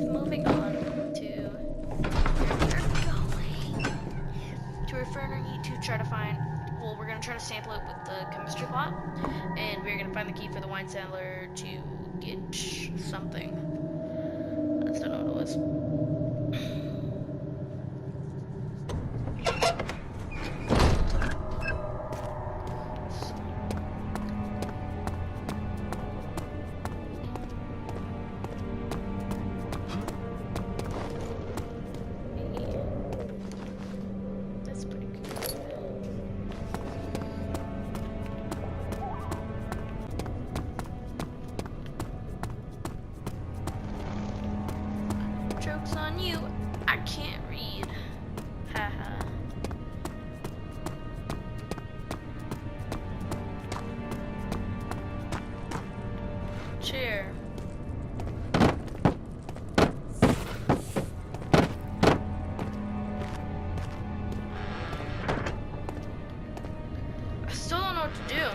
moving on to where we're going. To referring to try to find, well, we're going to try to sample it with the chemistry plot, and we're going to find the key for the wine cellar to get something. I just don't know what it was. Joke's on you, I can't read. Haha. Chair. I still don't know what to do.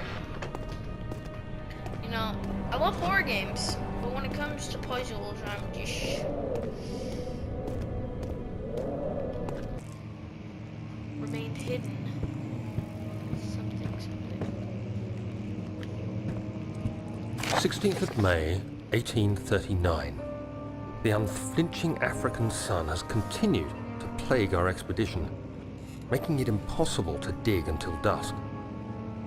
You know, I love horror games, but when it comes to puzzles, I'm just... remained hidden. Something. 16th of May, 1839. The unflinching African sun has continued to plague our expedition, making it impossible to dig until dusk.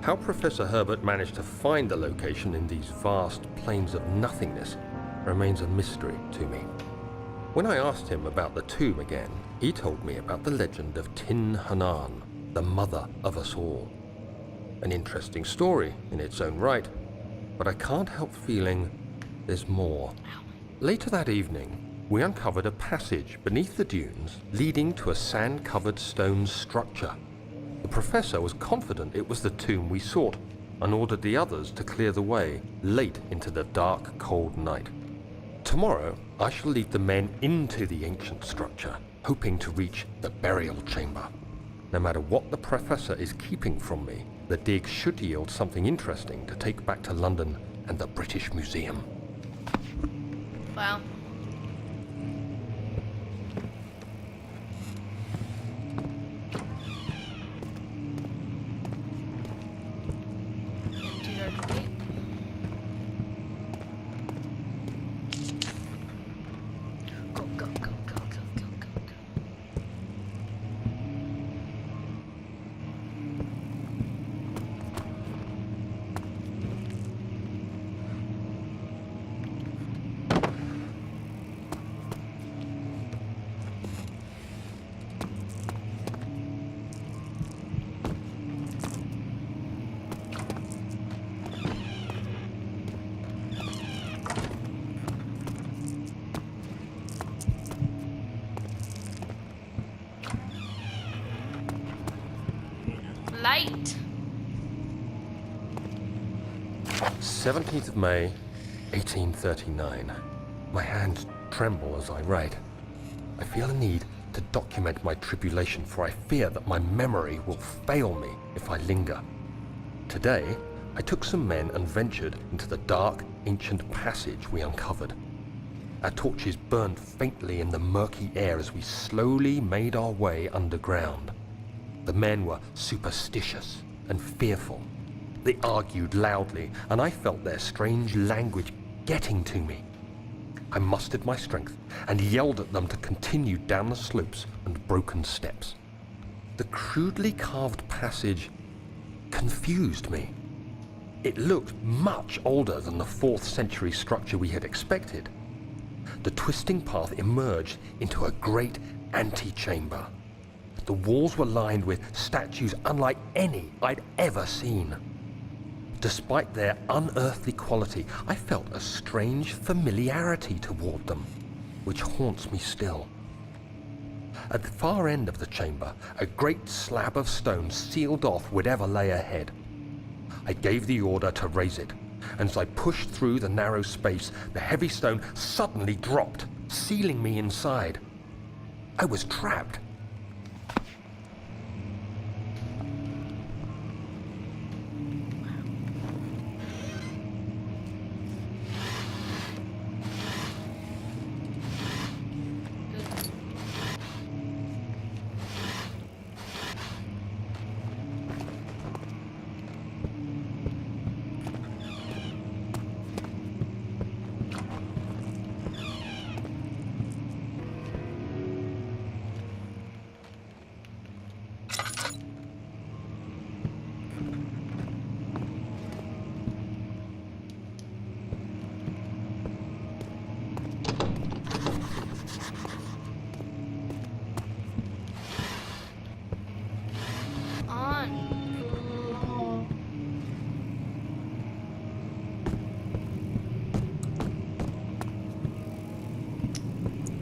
How Professor Herbert managed to find the location in these vast plains of nothingness remains a mystery to me. When I asked him about the tomb again, he told me about the legend of Tin Hanan, the mother of us all. An interesting story in its own right, but I can't help feeling there's more. Later that evening, we uncovered a passage beneath the dunes leading to a sand-covered stone structure. The professor was confident it was the tomb we sought and ordered the others to clear the way late into the dark, cold night. Tomorrow, I shall lead the men into the ancient structure, hoping to reach the burial chamber. No matter what the professor is keeping from me, the dig should yield something interesting to take back to London and the British Museum. Wow. Light. 17th of May, 1839. My hands tremble as I write. I feel a need to document my tribulation, for I fear that my memory will fail me if I linger. Today, I took some men and ventured into the dark, ancient passage we uncovered. Our torches burned faintly in the murky air as we slowly made our way underground. The men were superstitious and fearful. They argued loudly, and I felt their strange language getting to me. I mustered my strength and yelled at them to continue down the slopes and broken steps. The crudely carved passage confused me. It looked much older than the 4th century structure we had expected. The twisting path emerged into a great antechamber. The walls were lined with statues unlike any I'd ever seen. Despite their unearthly quality, I felt a strange familiarity toward them, which haunts me still. At the far end of the chamber, a great slab of stone sealed off whatever lay ahead. I gave the order to raise it, and as I pushed through the narrow space, the heavy stone suddenly dropped, sealing me inside. I was trapped.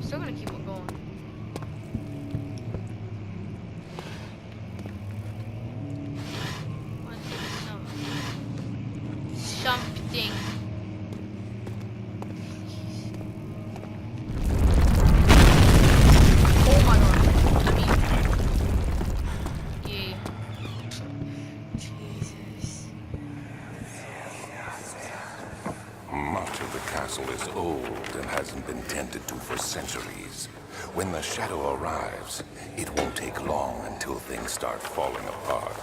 Still gonna keep on going. Something. Oh my god. I mean, yeah. Jesus. Much of the castle is old and hasn't been tended to for centuries. When the shadow arrives, it won't take long until things start falling apart.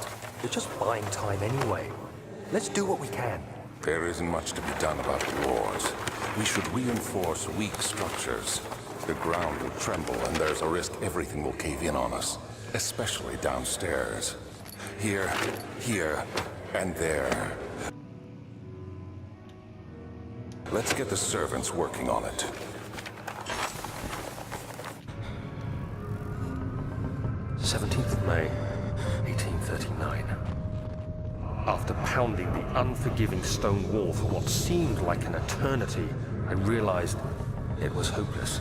We're just buying time anyway. Let's do what we can. There isn't much to be done about the wars. We should reinforce weak structures. The ground will tremble and there's a risk everything will cave in on us, especially downstairs. Here, and there. Let's get the servants working on it. May 1839. After pounding the unforgiving stone wall for what seemed like an eternity, I realized it was hopeless.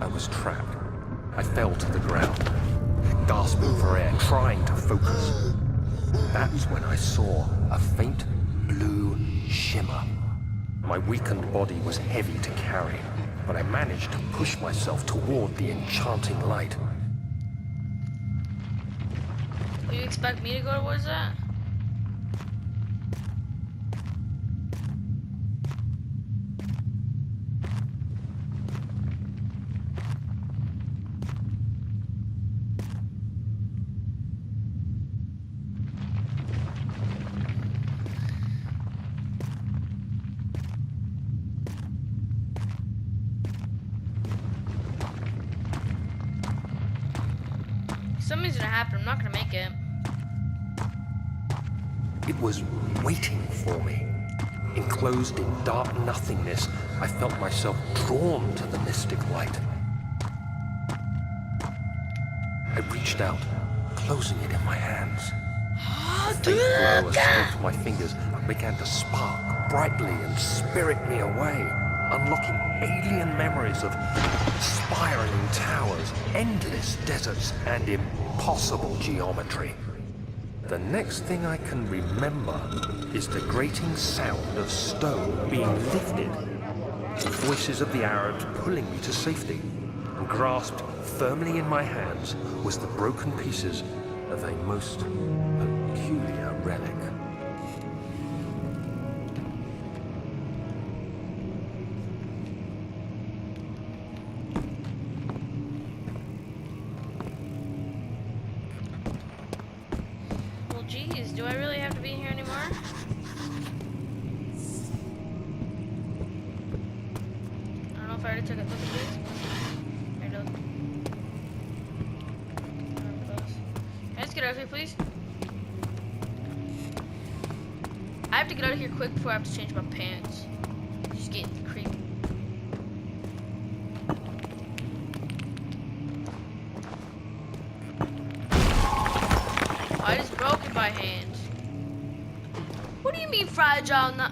I was trapped. I fell to the ground, gasping for air, trying to focus. That's when I saw a faint blue shimmer. My weakened body was heavy to carry, but I managed to push myself toward the enchanting light. Do you expect me to go towards that? Something's gonna happen. I'm not gonna make it. It was waiting for me. Enclosed in dark nothingness, I felt myself drawn to the mystic light. I reached out, closing it in my hands. A faint glow escaped my fingers and began to spark brightly and spirit me away, unlocking alien memories of spiraling towers, endless deserts, and impossible geometry. The next thing I can remember is the grating sound of stone being lifted, the voices of the Arabs pulling me to safety, and grasped firmly in my hands was the broken pieces of a most peculiar relic. Geez, do I really have to be here anymore? I don't know if I already took a look at these. Here, look. Can I just get out of here, please? I have to get out of here quick before I have to change my pants. Just getting creepy. I just broke it by hand. What do you mean fragile? Not.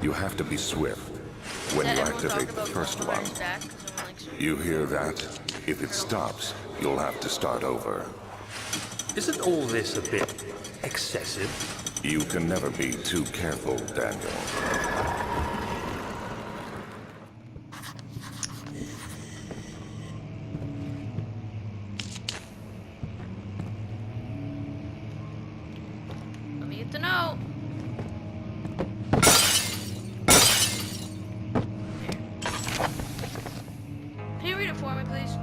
You have to be swift when you activate the first one. You hear that? If it stops, you'll have to start over. Isn't all this a bit excessive? You can never be too careful, Daniel. Let me get the note. Can you read it for me, please?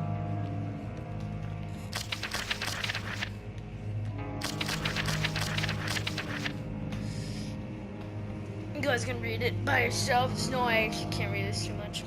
You guys can read it by yourselves. No, I actually can't read this too much.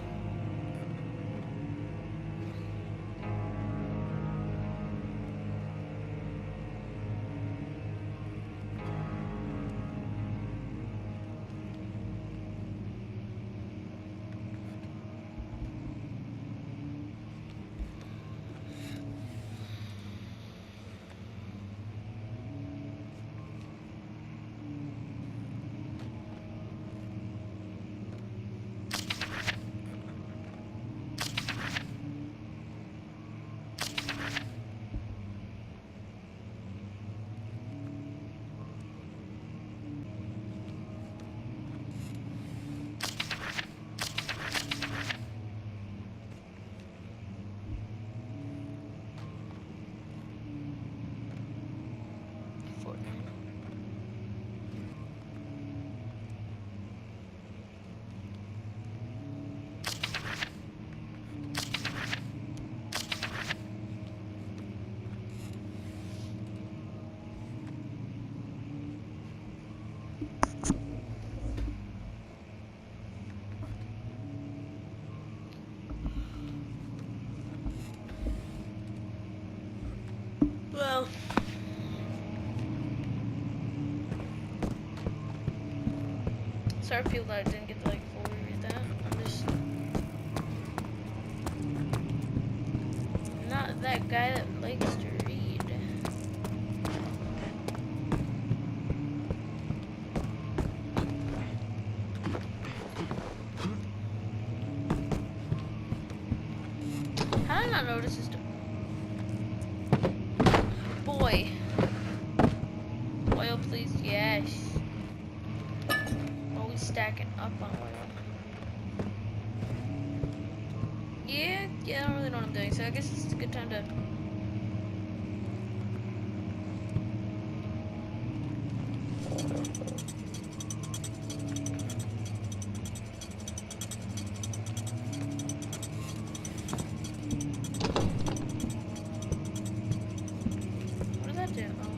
start feel that I didn't get to like fully read that. I'm just not that guy that likes to read. How did I not notice this? Boy. Oil, please. Yes. Always stacking up on oil. Yeah, I don't really know what I'm doing, so I guess this is a good time to... What does that do? Oh.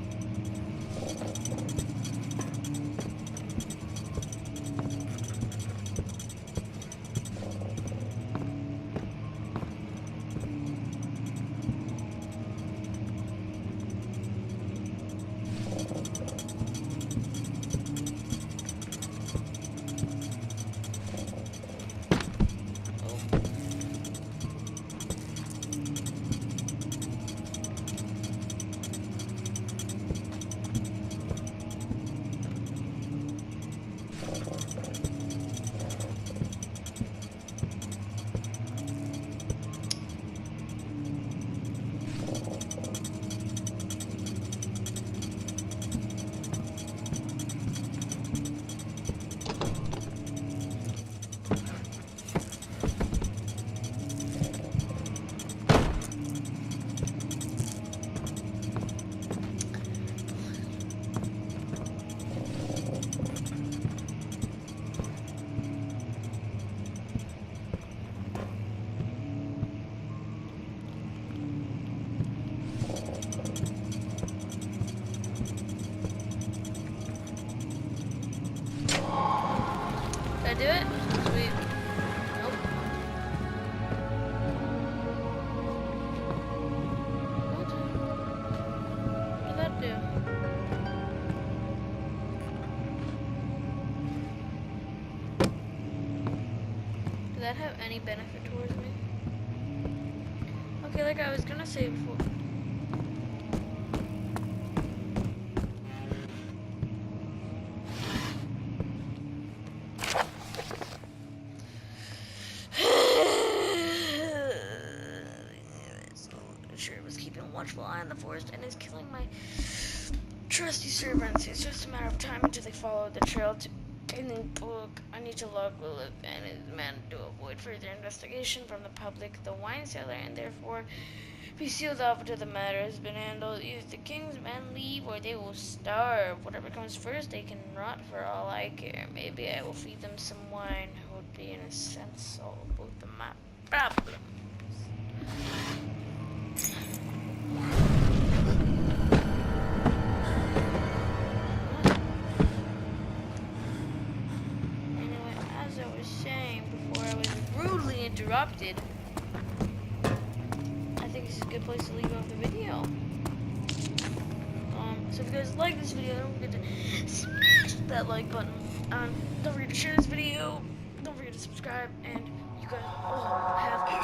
Did I do it? Sweet. Nope. What did that do? Did that have any benefit towards me? Okay, like I was gonna say before. Sure was keeping a watchful eye on the forest and is killing my trusty servants. It's just a matter of time until they follow the trail to Pending book. I need to log Lilith and his men to avoid further investigation from the public, the wine cellar, and therefore be sealed off until the matter has been handled. Either the king's men leave or they will starve. Whatever comes first, they can rot for all I care. Maybe I will feed them some wine. It would be, in a sense, solve both of my problems. Interrupted. I think this is a good place to leave off the video. So if you guys like this video, don't forget to smash that like button. Don't forget to share this video. Don't forget to subscribe, and you guys all have a